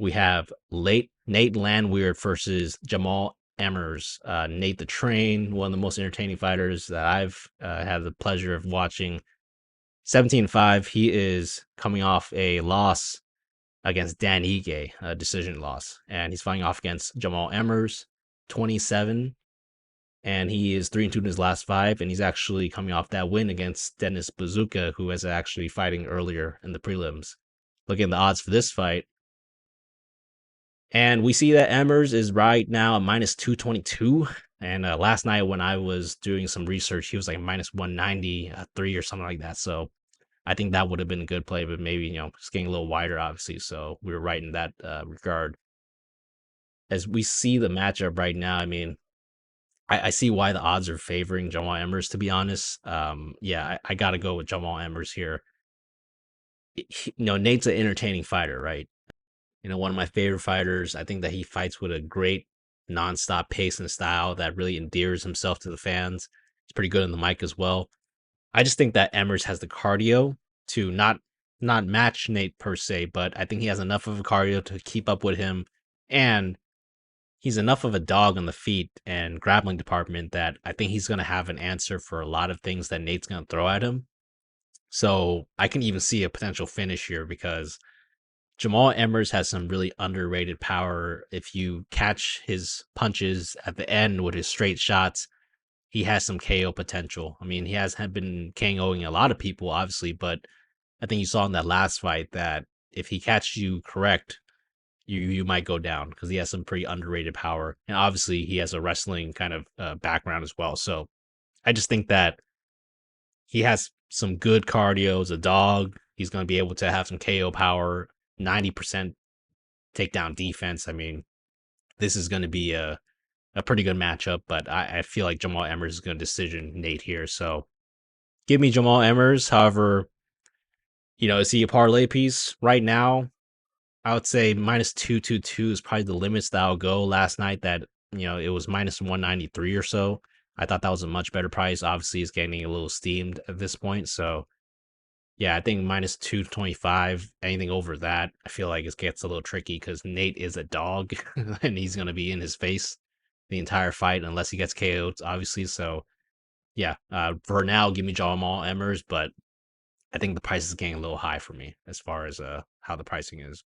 We have Nate Landwehr versus Jamall Emmers. Nate the Train, one of the most entertaining fighters that I've had the pleasure of watching. 17-5. He is coming off a loss against Dan Ige, a decision loss. And he's fighting off against Jamall Emmers, 27. And he is 3-2 in his last 5. And he's actually coming off that win against Dennis Buzukja, who was actually fighting earlier in the prelims. Looking at the odds for this fight. And we see that Emmers is right now at minus 222. And last night when I was doing some research, he was like minus 193 or something like that. So I think that would have been a good play, but maybe, just getting a little wider, obviously. So we were right in that regard. As we see the matchup right now, I mean, I see why the odds are favoring Jamall Emmers, to be honest. I got to go with Jamall Emmers here. Nate's an entertaining fighter, right? One of my favorite fighters. I think that he fights with a great nonstop pace and style that really endears himself to the fans. He's pretty good on the mic as well. I just think that Emmers has the cardio to not match Nate per se, but I think he has enough of a cardio to keep up with him, and he's enough of a dog on the feet and grappling department that I think he's going to have an answer for a lot of things that Nate's going to throw at him. So I can even see a potential finish here because Jamall Emmers has some really underrated power. If you catch his punches at the end with his straight shots, he has some KO potential. I mean, he has been KOing a lot of people, obviously, but I think you saw in that last fight that if he catches you correct, you might go down because he has some pretty underrated power. And obviously, he has a wrestling kind of background as well. So I just think that he has some good cardio as a dog. He's going to be able to have some KO power, 90% takedown defense. I mean, this is going to be a pretty good matchup, but I feel like Jamall Emmers is going to decision Nate here. So give me Jamall Emmers. However, is he a parlay piece right now? I would say minus 222 is probably the limits that I'll go. Last night that, it was minus 193 or so. I thought that was a much better price. Obviously, it's getting a little steamed at this point. So, yeah, I think minus 225, anything over that, I feel like it gets a little tricky because Nate is a dog and he's going to be in his face the entire fight unless he gets KO'd, obviously. So, yeah, for now, give me Jamall Emmers, but I think the price is getting a little high for me as far as how the pricing is.